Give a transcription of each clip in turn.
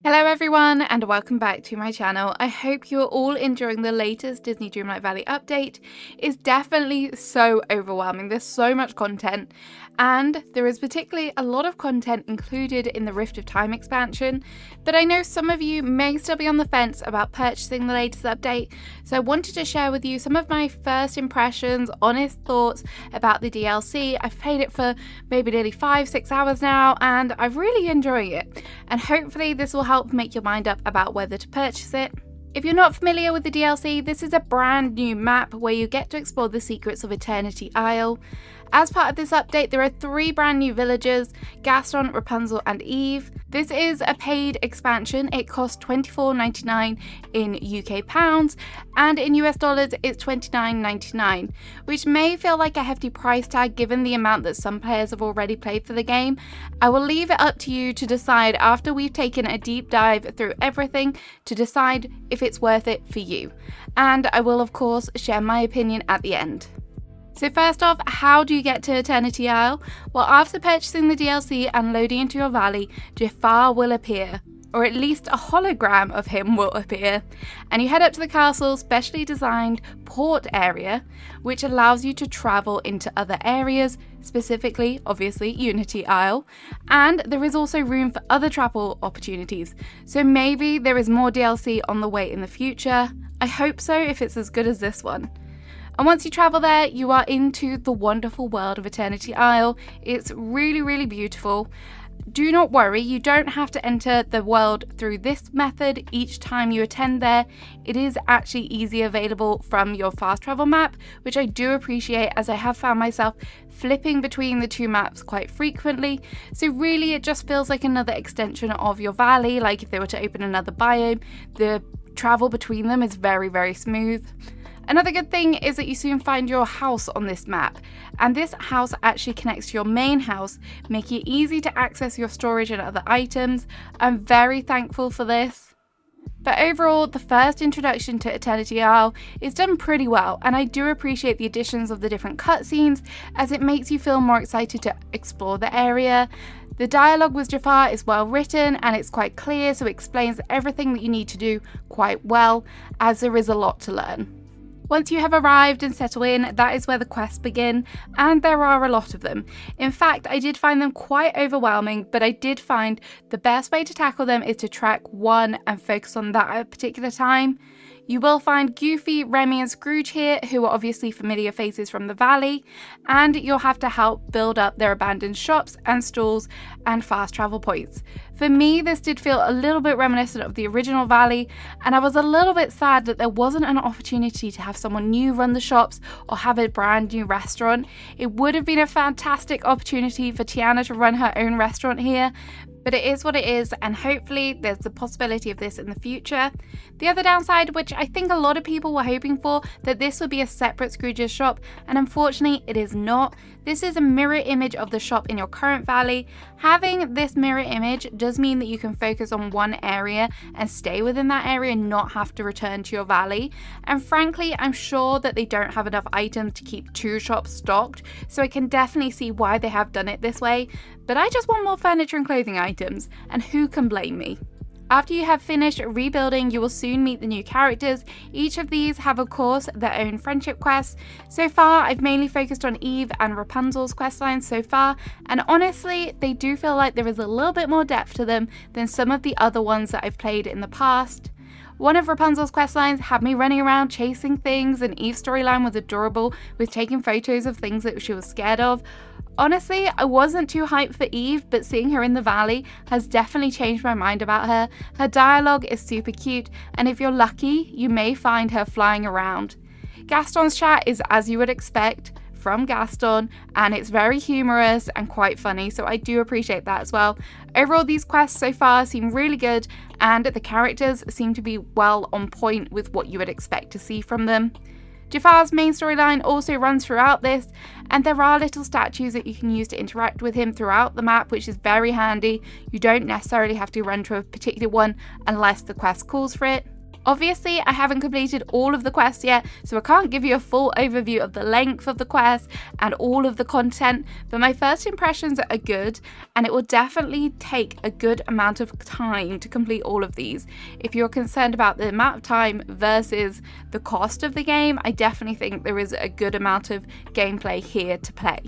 Hello everyone and welcome back to my channel. I hope you're all enjoying the latest Disney Dreamlight Valley update. It's definitely so overwhelming. There's so much content and there is particularly a lot of content included in the Rift of Time expansion, but I know some of you may still be on the fence about purchasing the latest update, so I wanted to share with you some of my first impressions, honest thoughts about the DLC. I've played it for maybe nearly 5-6 hours now and I'm really enjoying it, and hopefully this will help make your mind up about whether to purchase it. If you're not familiar with the DLC, this is a brand new map where you get to explore the secrets of Eternity Isle. As part of this update, there are 3 brand new villagers: Gaston, Rapunzel and Eve. This is a paid expansion. It costs $24.99 in UK pounds, and in US dollars it's $29.99, which may feel like a hefty price tag given the amount that some players have already played for the game. I will leave it up to you to decide after we've taken a deep dive through everything to decide if it's worth it for you. And I will of course share my opinion at the end. So first off, how do you get to Eternity Isle? Well, after purchasing the DLC and loading into your valley, Jafar will appear, or at least a hologram of him will appear, and you head up to the castle's specially designed port area, which allows you to travel into other areas, specifically, obviously, Unity Isle, and there is also room for other travel opportunities, so maybe there is more DLC on the way in the future. I hope so if it's as good as this one. And once you travel there, you are into the wonderful world of Eternity Isle. It's really beautiful. Do not worry, you don't have to enter the world through this method each time you attend there. It is actually easily available from your fast travel map, which I do appreciate as I have found myself flipping between the 2 maps quite frequently. So really it just feels like another extension of your valley. Like if they were to open another biome, the travel between them is very smooth. Another good thing is that you soon find your house on this map, and this house actually connects to your main house, making it easy to access your storage and other items. I'm very thankful for this. But overall, the first introduction to Eternity Isle is done pretty well, and I do appreciate the additions of the different cutscenes as it makes you feel more excited to explore the area. The dialogue with Jafar is well written and it's quite clear, so it explains everything that you need to do quite well, as there is a lot to learn. Once you have arrived and settled in, that is where the quests begin, and there are a lot of them. In fact, I did find them quite overwhelming, but I did find the best way to tackle them is to track one and focus on that at a particular time. You will find Goofy, Remy and Scrooge here, who are obviously familiar faces from the valley, and you'll have to help build up their abandoned shops and stalls and fast travel points. For me, this did feel a little bit reminiscent of the original valley, and I was a little bit sad that there wasn't an opportunity to have someone new run the shops or have a brand new restaurant. It would have been a fantastic opportunity for Tiana to run her own restaurant here, but it is what it is, and hopefully there's the possibility of this in the future. The other downside, which I think a lot of people were hoping for, that this would be a separate Scrooge's shop, and unfortunately it is not. This is a mirror image of the shop in your current valley. Having this mirror image does mean that you can focus on one area and stay within that area and not have to return to your valley. And frankly, I'm sure that they don't have enough items to keep 2 shops stocked, so I can definitely see why they have done it this way. But I just want more furniture and clothing items, and who can blame me? After you have finished rebuilding, you will soon meet the new characters. Each of these have of course their own friendship quests. So far I've mainly focused on Eve and Rapunzel's questlines so far, and honestly they do feel like there is a little bit more depth to them than some of the other ones that I've played in the past. One of Rapunzel's questlines had me running around chasing things, and Eve's storyline was adorable with taking photos of things that she was scared of. Honestly, I wasn't too hyped for Eve, but seeing her in the valley has definitely changed my mind about her. Her dialogue is super cute, and if you're lucky, you may find her flying around. Gaston's chat is as you would expect from Gaston, and it's very humorous and quite funny, so I do appreciate that as well. Overall, these quests so far seem really good, and the characters seem to be well on point with what you would expect to see from them. Jafar's main storyline also runs throughout this, and there are little statues that you can use to interact with him throughout the map, which is very handy. You don't necessarily have to run to a particular one unless the quest calls for it. Obviously, I haven't completed all of the quests yet, so I can't give you a full overview of the length of the quest and all of the content, but my first impressions are good, and it will definitely take a good amount of time to complete all of these. If you're concerned about the amount of time versus the cost of the game, I definitely think there is a good amount of gameplay here to play.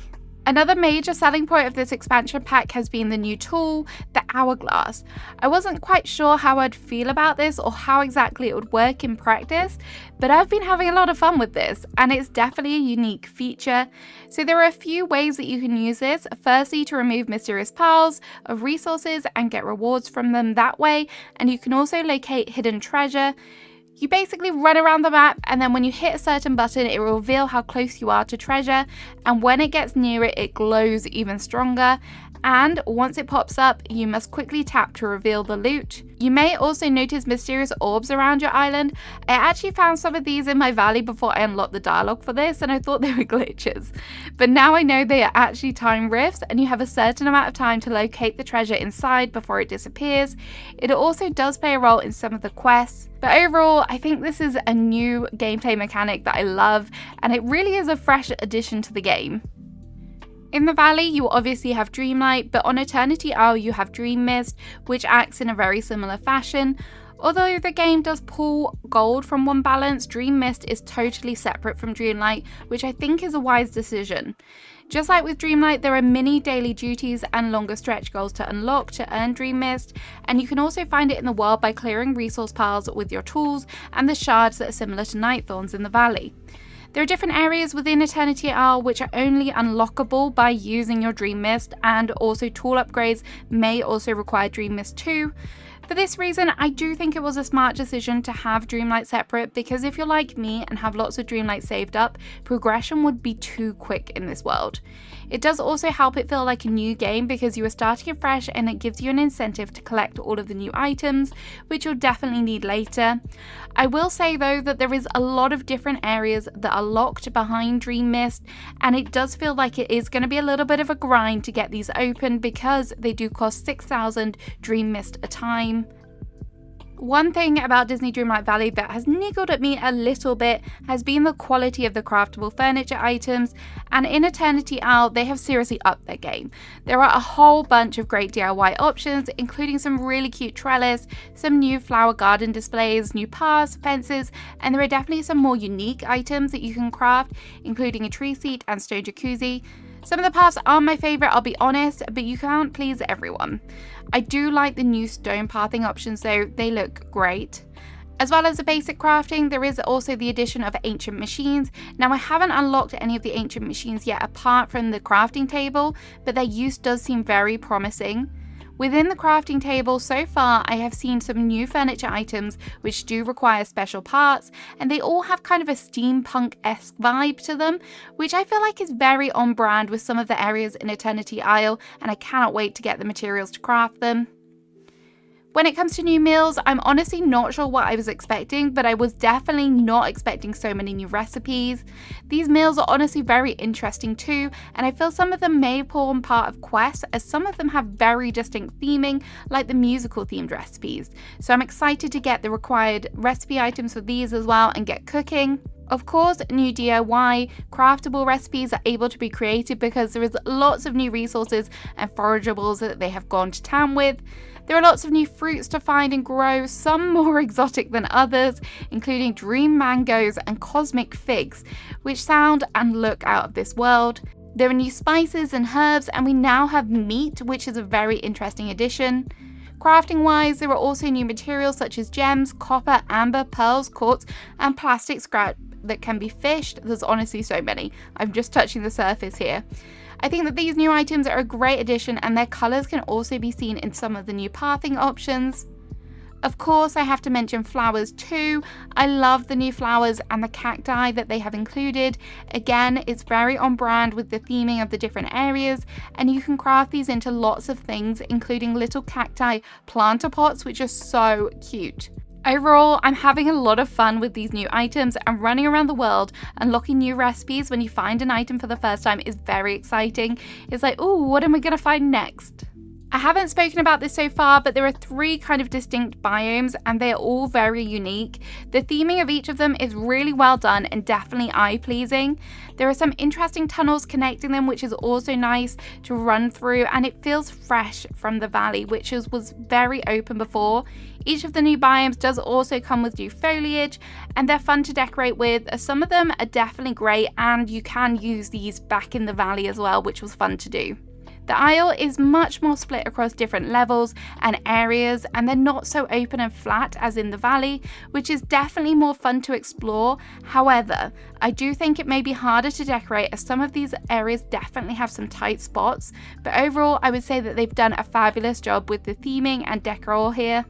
Another major selling point of this expansion pack has been the new tool, the Hourglass. I wasn't quite sure how I'd feel about this or how exactly it would work in practice, but I've been having a lot of fun with this, and it's definitely a unique feature. So there are a few ways that you can use this. Firstly, to remove mysterious piles of resources and get rewards from them that way, and you can also locate hidden treasure. You basically run around the map, and then when you hit a certain button, it will reveal how close you are to treasure, and when it gets near it, it glows even stronger. And once it pops up, you must quickly tap to reveal the loot. You may also notice mysterious orbs around your island. I actually found some of these in my valley before I unlocked the dialogue for this, and I thought they were glitches. But now I know they are actually time rifts, and you have a certain amount of time to locate the treasure inside before it disappears. It also does play a role in some of the quests. But overall, I think this is a new gameplay mechanic that I love, and it really is a fresh addition to the game. In the Valley, you obviously have Dreamlight, but on Eternity Isle you have Dream Mist, which acts in a very similar fashion. Although the game does pull gold from one balance, Dream Mist is totally separate from Dreamlight, which I think is a wise decision. Just like with Dreamlight, there are mini daily duties and longer stretch goals to unlock to earn Dream Mist, and you can also find it in the world by clearing resource piles with your tools and the shards that are similar to Night Thorns in the Valley. There are different areas within Eternity Isle which are only unlockable by using your Dream Mist, and also tool upgrades may also require Dream Mist too. For this reason, I do think it was a smart decision to have Dreamlight separate, because if you're like me and have lots of Dreamlight saved up, progression would be too quick in this world. It does also help it feel like a new game because you are starting afresh, and it gives you an incentive to collect all of the new items, which you'll definitely need later. I will say though that there is a lot of different areas that are locked behind Dream Mist, and it does feel like it is going to be a little bit of a grind to get these open because they do cost 6,000 Dream Mist a time. One thing about Disney Dreamlight Valley that has niggled at me a little bit has been the quality of the craftable furniture items, and in Eternity Isle they have seriously upped their game. There are a whole bunch of great DIY options, including some really cute trellis, some new flower garden displays, new paths, fences, and there are definitely some more unique items that you can craft, including a tree seat and stone jacuzzi. Some of the paths are my favourite, I'll be honest, but you can't please everyone. I do like the new stone pathing options though, they look great. As well as the basic crafting, there is also the addition of ancient machines. Now I haven't unlocked any of the ancient machines yet apart from the crafting table, but their use does seem very promising. Within the crafting table, so far I have seen some new furniture items which do require special parts, and they all have kind of a steampunk-esque vibe to them, which I feel like is very on brand with some of the areas in Eternity Isle, and I cannot wait to get the materials to craft them. When it comes to new meals, I'm honestly not sure what I was expecting, but I was definitely not expecting so many new recipes. These meals are honestly very interesting too, and I feel some of them may form part of quests, as some of them have very distinct theming, like the musical themed recipes. So I'm excited to get the required recipe items for these as well and get cooking. Of course, new DIY craftable recipes are able to be created because there is lots of new resources and forageables that they have gone to town with. There are lots of new fruits to find and grow, some more exotic than others, including dream mangoes and cosmic figs, which sound and look out of this world. There are new spices and herbs, and we now have meat, which is a very interesting addition. Crafting wise, there are also new materials such as gems, copper, amber, pearls, quartz, and plastic scrap that can be fished. There's honestly so many. I'm just touching the surface here. I think that these new items are a great addition, and their colours can also be seen in some of the new pathing options. Of course, I have to mention flowers too. I love the new flowers and the cacti that they have included. Again, it's very on brand with the theming of the different areas, and you can craft these into lots of things, including little cacti planter pots, which are so cute. Overall, I'm having a lot of fun with these new items, and running around the world unlocking new recipes when you find an item for the first time is very exciting. It's like, ooh, what am I going to find next? I haven't spoken about this so far, but there are 3 kind of distinct biomes and they are all very unique. The theming of each of them is really well done and definitely eye-pleasing. There are some interesting tunnels connecting them, which is also nice to run through, and it feels fresh from the valley, which was very open before. Each of the new biomes does also come with new foliage and they're fun to decorate with. Some of them are definitely great and you can use these back in the valley as well, which was fun to do. The isle is much more split across different levels and areas, and they're not so open and flat as in the valley, which is definitely more fun to explore. However, I do think it may be harder to decorate as some of these areas definitely have some tight spots, but overall I would say that they've done a fabulous job with the theming and decor here.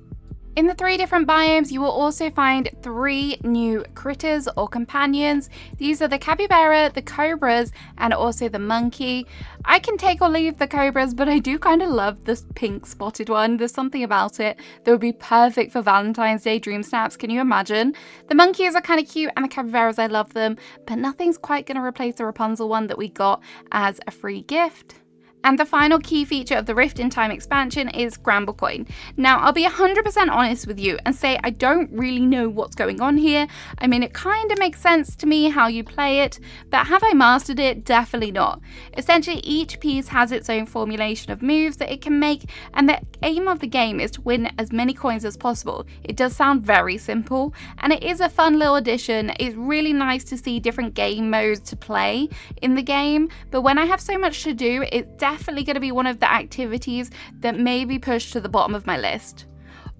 In the 3 different biomes, you will also find 3 new critters or companions. These are the capybara, the cobras, and also the monkey. I can take or leave the cobras, but I do kind of love this pink spotted one. There's something about it that would be perfect for Valentine's Day dream snaps. Can you imagine? The monkeys are kind of cute, and the capybaras, I love them, but nothing's quite going to replace the Rapunzel one that we got as a free gift. And the final key feature of the Rift in Time expansion is Scramble Coin. Now, I'll be 100% honest with you and say I don't really know what's going on here. I mean, it kind of makes sense to me how you play it, but have I mastered it? Definitely not. Essentially, each piece has its own formulation of moves that it can make, and the aim of the game is to win as many coins as possible. It does sound very simple, and it is a fun little addition. It's really nice to see different game modes to play in the game, but when I have so much to do, it's definitely going to be one of the activities that may be pushed to the bottom of my list.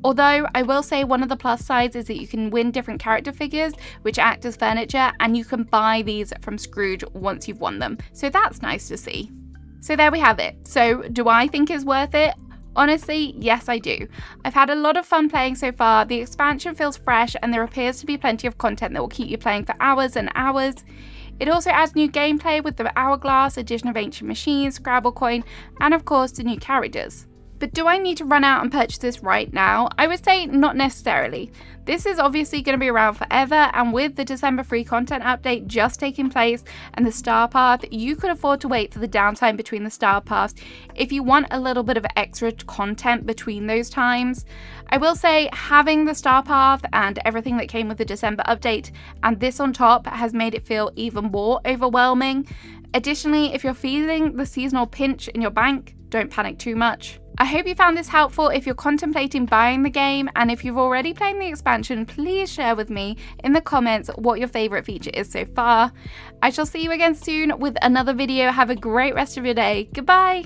Although I will say one of the plus sides is that you can win different character figures which act as furniture, and you can buy these from Scrooge once you've won them. So that's nice to see. So there we have it. So do I think it's worth it? Honestly, yes I do. I've had a lot of fun playing so far. The expansion feels fresh and there appears to be plenty of content that will keep you playing for hours and hours. It also adds new gameplay with the Hourglass, addition of Ancient Machines, Scrabble Coin, and of course the new characters. But do I need to run out and purchase this right now? I would say not necessarily. This is obviously going to be around forever, and with the December free content update just taking place and the Star Path, you could afford to wait for the downtime between the Star Paths if you want a little bit of extra content between those times. I will say having the Star Path and everything that came with the December update and this on top has made it feel even more overwhelming. Additionally, if you're feeling the seasonal pinch in your bank, don't panic too much. I hope you found this helpful if you're contemplating buying the game, and if you've already played the expansion, please share with me in the comments what your favourite feature is so far. I shall see you again soon with another video. Have a great rest of your day. Goodbye!